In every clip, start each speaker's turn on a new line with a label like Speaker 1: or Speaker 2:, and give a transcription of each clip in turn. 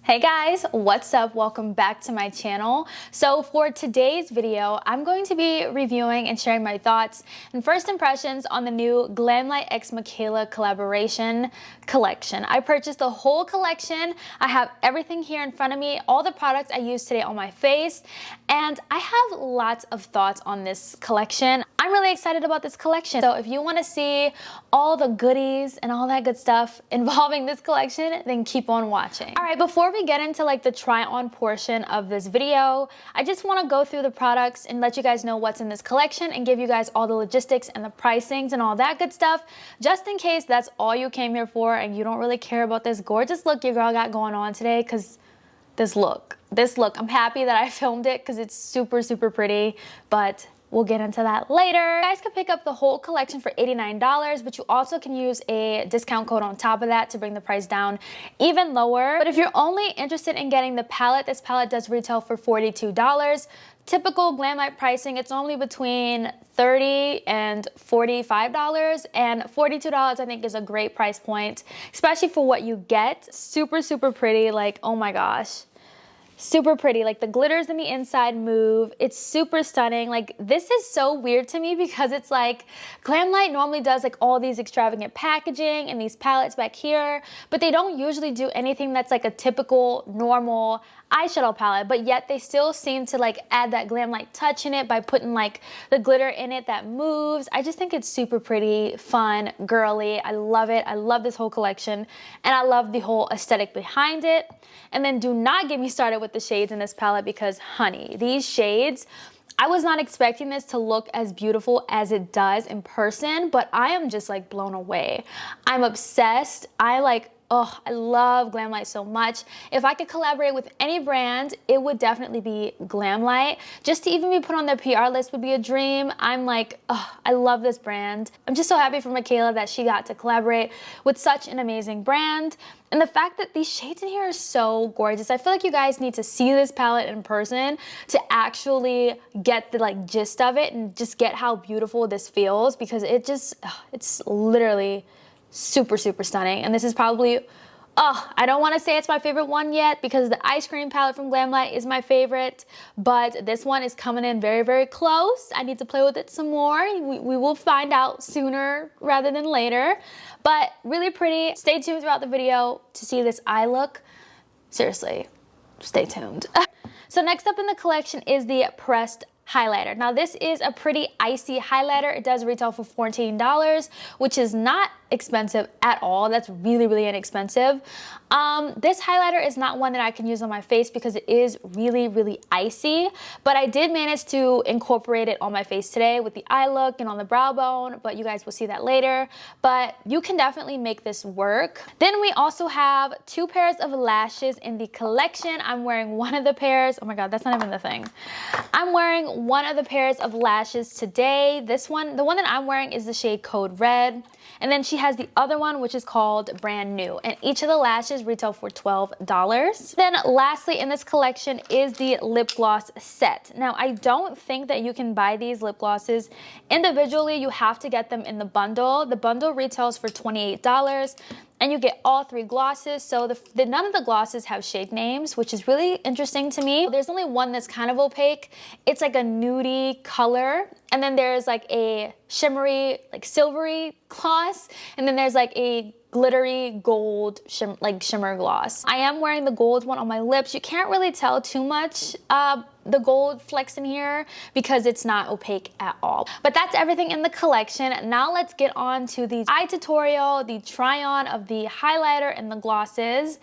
Speaker 1: Hey guys, what's up? Welcome back to my channel. So for today's video, I'm going to be reviewing and sharing my thoughts and first impressions on the new Glamlite x Mikayla collaboration collection. I purchased the whole collection. I have everything here in front of me, all the products I use today on my face, and I have lots of thoughts on this collection. I'm really excited about this collection. So if you want to see all the goodies and all that good stuff involving this collection, then keep on watching. All right, before we get into like the try on portion of this video, I just want to go through the products and let you guys know what's in this collection and give you guys all the logistics and the pricings and all that good stuff, just in case that's all you came here for and you don't really care about this gorgeous look your girl got going on today. Because this look, I'm happy that I filmed it because it's super pretty, but we'll get into that later. You guys can pick up the whole collection for $89, but you also can use a discount code on top of that to bring the price down even lower. But if you're only interested in getting the palette, this palette does retail for $42. Typical Glamlite pricing, it's only between $30 and $45, and $42 I think is a great price point, especially for what you get. Super pretty, like, oh my gosh. Super pretty, like the glitters in the inside move. It's super stunning. Like, this is so weird to me because it's like Glamlite normally does like all these extravagant packaging and these palettes back here, but they don't usually do anything that's like a typical normal eyeshadow palette, but yet they still seem to like add that Glamlite touch in it by putting like the glitter in it that moves. I just think it's super pretty, fun, girly. I love it. I love this whole collection, and I love the whole aesthetic behind it. And then do not get me started with the shades in this palette because, honey, these shades, I was not expecting this to look as beautiful as it does in person, but I am just like blown away. I'm obsessed. Oh, I love Glamlite so much. If I could collaborate with any brand, it would definitely be Glamlite. Just to even be put on their PR list would be a dream. I'm like, oh, I love this brand. I'm just so happy for Mikayla that she got to collaborate with such an amazing brand. And the fact that these shades in here are so gorgeous. I feel like you guys need to see this palette in person to actually get the like gist of it and just get how beautiful this feels, because it just, it's literally super stunning. And this is probably, I don't want to say it's my favorite one yet because the ice cream palette from Glamlite is my favorite, but this one is coming in very close. I need to play with it some more. We will find out sooner rather than later, but really pretty. Stay tuned throughout the video to see this eye look. Seriously, stay tuned. So next up in the collection is the pressed highlighter. Now this is a pretty icy highlighter. It does retail for $14, which is not expensive at all. That's really inexpensive. This highlighter is not one that I can use on my face because it is really icy, but I did manage to incorporate it on my face today with the eye look and on the brow bone, but you guys will see that later. But you can definitely make this work. Then we also have 2 pairs of lashes in the collection. I'm wearing one of the pairs. Oh my god, that's not even the thing. I'm wearing one of the pairs of lashes today. This one, the one that I'm wearing, is the shade Code Red. And then she has the other one, which is called Brand New. And each of the lashes retail for $12. Then lastly in this collection is the lip gloss set. Now I don't think that you can buy these lip glosses individually. You have to get them in the bundle. The bundle retails for $28. And you get all 3 glosses. So none of the glosses have shade names, which is really interesting to me. There's only one that's kind of opaque. It's like a nudie color. And then there's like a shimmery, like silvery gloss. And then there's like a glittery gold shimmer gloss. I am wearing the gold one on my lips. You can't really tell too much the gold flecks in here because it's not opaque at all. But that's everything in the collection. Now let's get on to the eye tutorial, the try on of the highlighter and the glosses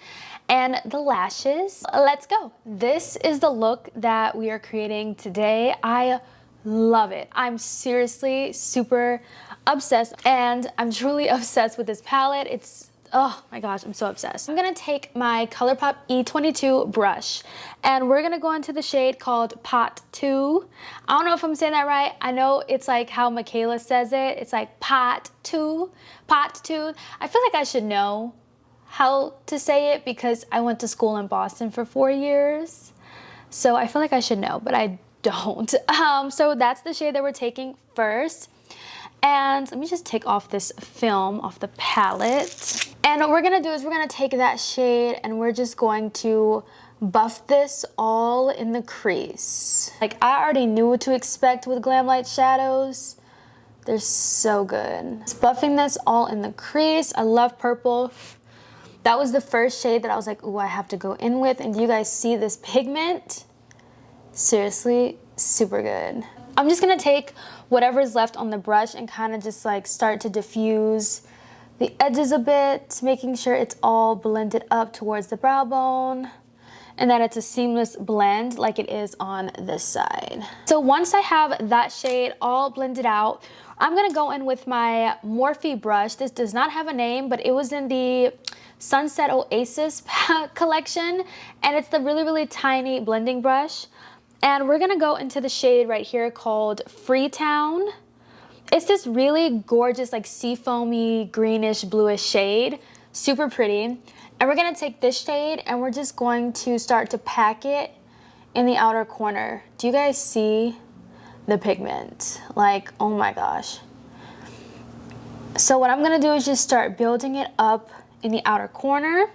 Speaker 1: and the lashes. Let's go. This is the look that we are creating today. I love it. I'm seriously super obsessed, and I'm truly obsessed with this palette. It's, oh my gosh, I'm so obsessed. I'm gonna take my ColourPop E22 brush, and we're gonna go into the shade called Pot 2. I don't know if I'm saying that right. I know it's like how Mikayla says it. It's like Pot 2, Pot 2. I feel like I should know how to say it because I went to school in Boston for 4 years. So I feel like I should know, but I don't. So that's the shade that we're taking first. And let me just take off this film off the palette. And what we're gonna do is we're gonna take that shade and we're just going to buff this all in the crease. Like, I already knew what to expect with Glamlite shadows. They're so good. Just buffing this all in the crease. I love purple. That was the first shade that I was like, ooh, I have to go in with. And do you guys see this pigment? Seriously, super good. I'm just gonna take whatever's left on the brush and kind of just like start to diffuse the edges a bit, making sure it's all blended up towards the brow bone and that it's a seamless blend like it is on this side. So once I have that shade all blended out, I'm gonna go in with my Morphe brush. This does not have a name, but it was in the Sunset Oasis collection, and it's the really, really tiny blending brush. And we're gonna go into the shade right here called Freetown. It's this really gorgeous, like seafoamy, greenish, bluish shade. Super pretty. And we're gonna take this shade and we're just going to start to pack it in the outer corner. Do you guys see the pigment? Like, oh my gosh. So what I'm gonna do is just start building it up in the outer corner.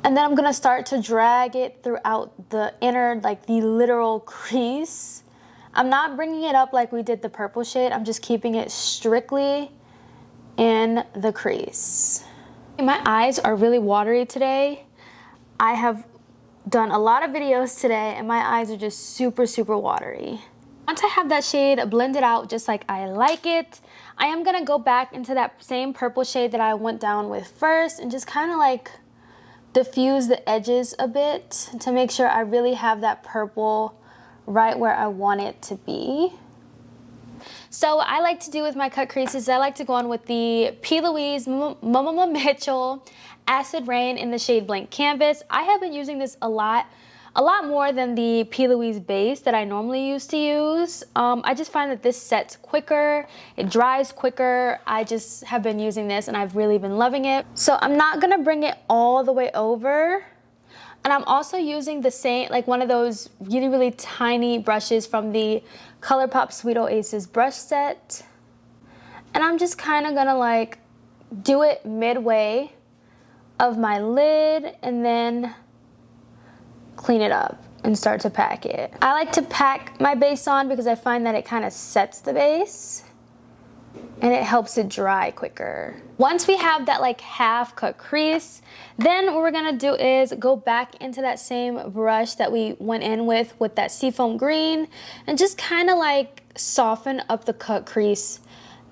Speaker 1: And then I'm gonna start to drag it throughout the inner, like the literal crease. I'm not bringing it up like we did the purple shade. I'm just keeping it strictly in the crease. My eyes are really watery today. I have done a lot of videos today and my eyes are just super, super watery. Once I have that shade blended out just like I like it, I am gonna go back into that same purple shade that I went down with first and just kind of like diffuse the edges a bit to make sure I really have that purple right where I want it to be. So what I like to do with my cut creases, I like to go on with the P. Louise Mama Mitchell Acid Rain in the shade Blank Canvas. I have been using this a lot more than the P. Louise base that I normally used to use. I just find that this sets quicker, it dries quicker. I just have been using this and I've really been loving it. So I'm not gonna bring it all the way over. And I'm also using the same, like one of those really, really tiny brushes from the ColourPop Sweet Oasis brush set. And I'm just kind of gonna like do it midway of my lid and then clean it up and start to pack it. I like to pack my base on because I find that it kind of sets the base and it helps it dry quicker. Once we have that like half cut crease, then what we're gonna do is go back into that same brush that we went in with that seafoam green and just kind of like soften up the cut crease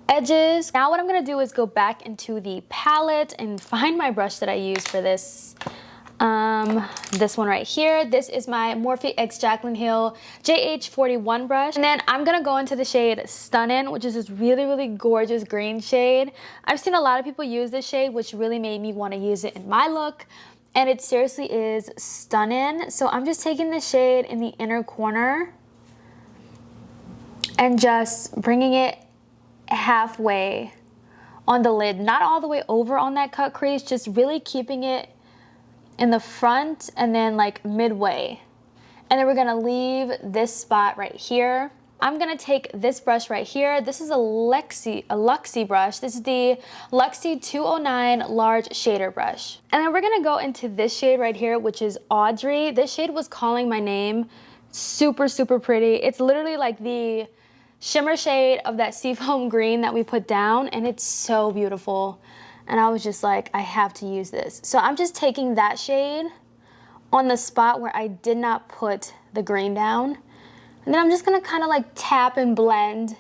Speaker 1: edges. Now what I'm gonna do is go back into the palette and find my brush that I use for this. This one right here. This is my Morphe X Jaclyn Hill JH41 brush. And then I'm gonna go into the shade Stunnin', which is this really, really gorgeous green shade. I've seen a lot of people use this shade, which really made me want to use it in my look. And it seriously is stunning. So I'm just taking the shade in the inner corner and just bringing it halfway on the lid. Not all the way over on that cut crease, just really keeping it in the front and then like midway. And then we're gonna leave this spot right here. I'm gonna take this brush right here. This is a Luxie brush. This is the Luxie 209 large shader brush. And then we're gonna go into this shade right here, which is Audrey. This shade was calling my name. Super, super pretty. It's literally like the shimmer shade of that seafoam green that we put down, and it's so beautiful. And I was just like, I have to use this. So I'm just taking that shade on the spot where I did not put the green down. And then I'm just gonna kind of like tap and blend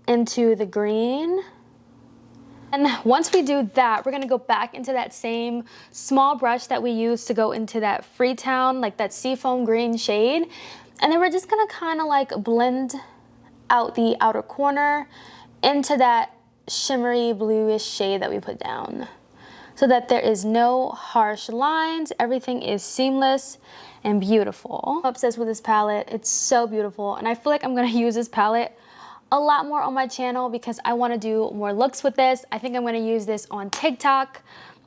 Speaker 1: into the green. And once we do that, we're gonna go back into that same small brush that we used to go into that Freetown, like that seafoam green shade. And then we're just gonna kind of like blend out the outer corner into that shimmery bluish shade that we put down so that there is no harsh lines. Everything is seamless and beautiful. I'm obsessed with this palette. It's so beautiful, and I feel like I'm gonna use this palette a lot more on my channel because I want to do more looks with this. I think I'm going to use this on TikTok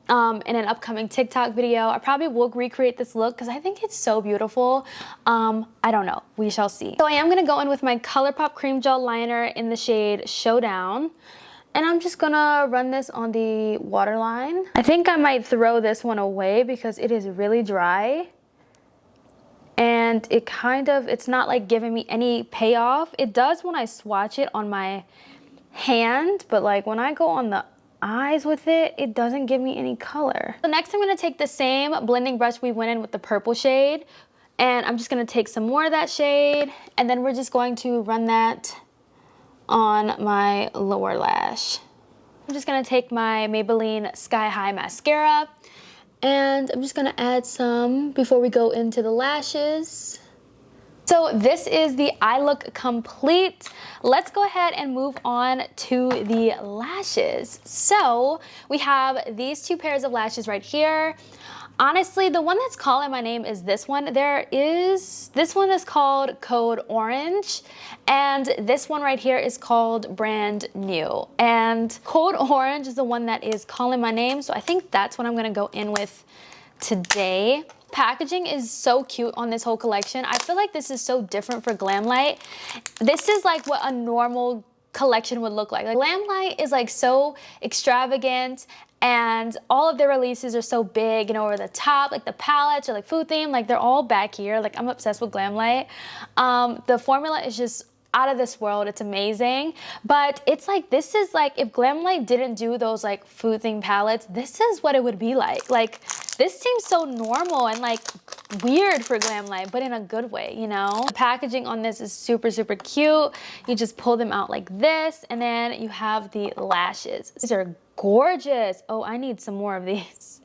Speaker 1: in an upcoming TikTok video. I probably will recreate this look because I think it's so beautiful. I don't know, we shall see. So I am going to go in with my ColourPop Cream Gel Liner in the shade Showdown. And I'm just gonna run this on the waterline. I think I might throw this one away because it is really dry. And it's not like giving me any payoff. It does when I swatch it on my hand, but like when I go on the eyes with it, it doesn't give me any color. So next I'm gonna take the same blending brush we went in with the purple shade, and I'm just gonna take some more of that shade, and then we're just going to run that on my lower lash. I'm just gonna take my Maybelline Sky High mascara, and I'm just gonna add some before we go into the lashes. So this is the eye look complete. Let's go ahead and move on to the lashes. So we have these two pairs of lashes right here. Honestly, the one that's calling my name is this one. This one is called Code Orange, and this one right here is called Brand New. And Code Orange is the one that is calling my name, so I think that's what I'm gonna go in with today. Packaging is so cute on this whole collection. I feel like this is so different for Glamlite. This is like what a normal collection would look like. Glamlite is like so extravagant, and all of their releases are so big and over the top. Like the palettes or like food theme, like they're all back here. Like I'm obsessed with Glamlite. The formula is just out of this world. It's amazing. But it's like, this is like, if Glamlite didn't do those like food theme palettes, this is what it would be like. Like this seems so normal and like weird for Glamlite, but in a good way, you know? The packaging on this is super, super cute. You just pull them out like this, and then you have the lashes. These are gorgeous. Oh, I need some more of these.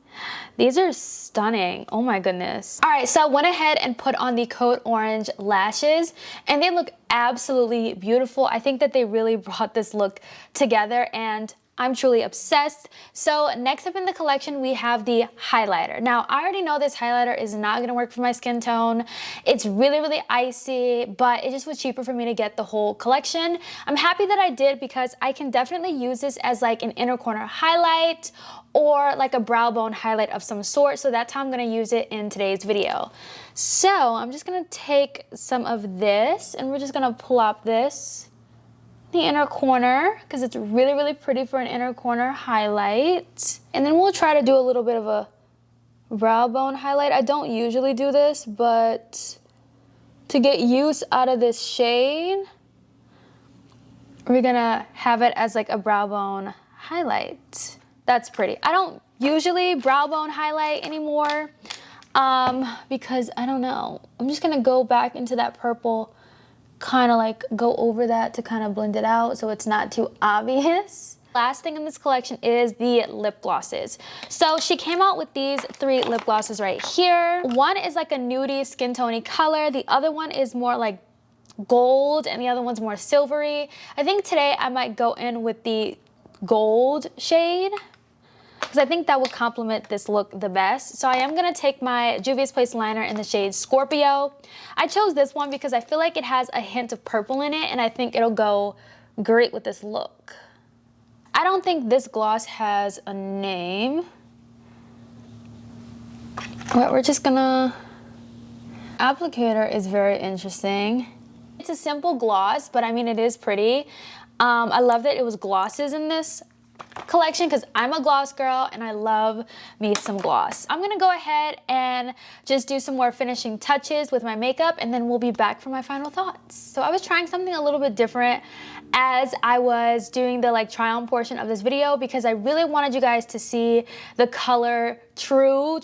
Speaker 1: These are stunning. Oh my goodness. All right, so I went ahead and put on the Code Orange lashes, and they look absolutely beautiful. I think that they really brought this look together, and I'm truly obsessed. So next up in the collection, we have the highlighter. Now, I already know this highlighter is not gonna work for my skin tone. It's really, really icy, but it just was cheaper for me to get the whole collection. I'm happy that I did because I can definitely use this as like an inner corner highlight or like a brow bone highlight of some sort. So that's how I'm gonna use it in today's video. So I'm just gonna take some of this, and we're just gonna plop this the inner corner because it's really, really pretty for an inner corner highlight. And then we'll try to do a little bit of a brow bone highlight. I don't usually do this, but to get use out of this shade, we're gonna have it as like a brow bone highlight. That's pretty. I don't usually brow bone highlight anymore because I don't know. I'm just gonna go back into that purple, kind of like go over that to kind of blend it out so it's not too obvious. Last thing in this collection is the lip glosses. So she came out with these 3 lip glosses right here. One is like a nudie skin tone color. The other one is more like gold, and the other one's more silvery. I think today I might go in with the gold shade because I think that would complement this look the best. So I am gonna take my Juvia's Place liner in the shade Scorpio. I chose this one because I feel like it has a hint of purple in it, and I think it'll go great with this look. I don't think this gloss has a name, but we're just gonna... Applicator is very interesting. It's a simple gloss, but I mean, it is pretty. I love that it was glosses in this collection because I'm a gloss girl and I love me some gloss. I'm gonna go ahead and just do some more finishing touches with my makeup, and then we'll be back for my final thoughts. So I was trying something a little bit different as I was doing the like try on portion of this video because I really wanted you guys to see the color true,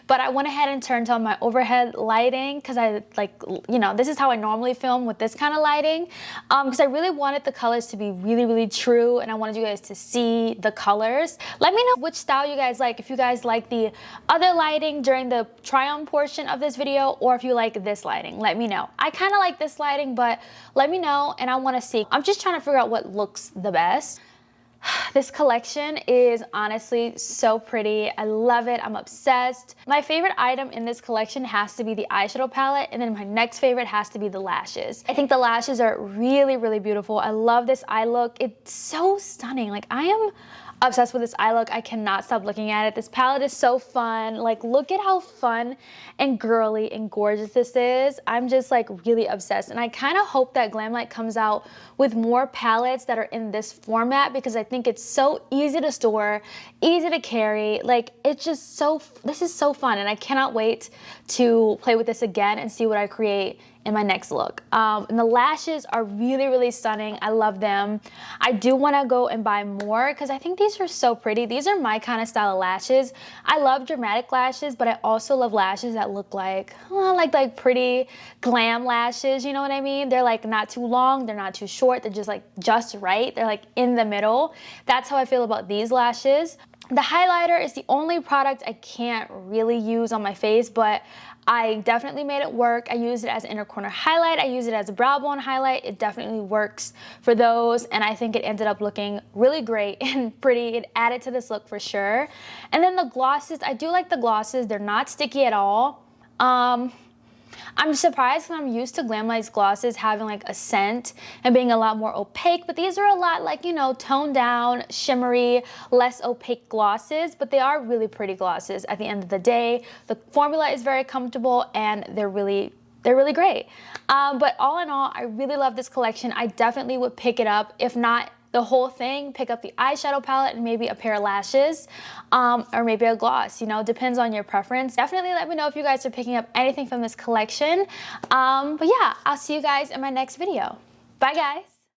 Speaker 1: but I went ahead and turned on my overhead lighting because I like, you know, this is how I normally film with this kind of lighting because I really wanted the colors to be really, really true, and I wanted you guys to see the colors. Let me know which style you guys like, if you guys like the other lighting during the try on portion of this video, or if you like this lighting. Let me know. I kind of like this lighting, but let me know, and I want to see. I'm just trying to figure out what looks the best. This collection is honestly so pretty. I love it. I'm obsessed. My favorite item in this collection has to be the eyeshadow palette, and then my next favorite has to be the lashes. I think the lashes are really, really beautiful. I love this eye look. It's so stunning. Like I obsessed with this eye look. I cannot stop looking at it. This palette is so fun. Like, look at how fun and girly and gorgeous this is. I'm just like really obsessed, and I kind of hope that Glamlite comes out with more palettes that are in this format, because I think it's so easy to store, easy to carry. Like, it's just so, this is so fun, and I cannot wait to play with this again and see what I create in my next look. And the lashes are really, really stunning. I love them. I do want to go and buy more because I think these are so pretty. These are my kind of style of lashes. I love dramatic lashes, but I also love lashes that look like, like pretty glam lashes. You know what I mean? They're like not too long, they're not too short, they're just like just right. They're like in the middle. That's how I feel about these lashes. The highlighter is the only product I can't really use on my face, but I definitely made it work. I use it as an inner corner highlight. I use it as a brow bone highlight. It definitely works for those, and I think it ended up looking really great and pretty. It added to this look for sure. And then the glosses, I do like the glosses. They're not sticky at all. I'm surprised when I'm used to Glamlite's glosses having like a scent and being a lot more opaque, but these are a lot like, you know, toned down, shimmery, less opaque glosses, but they are really pretty glosses at the end of the day. The formula is very comfortable and they're really great. But all in all, I really love this collection. I definitely would pick it up. If not the whole thing, pick up the eyeshadow palette and maybe a pair of lashes, or maybe a gloss, you know, depends on your preference. Definitely let me know if you guys are picking up anything from this collection. But yeah, I'll see you guys in my next video. Bye guys.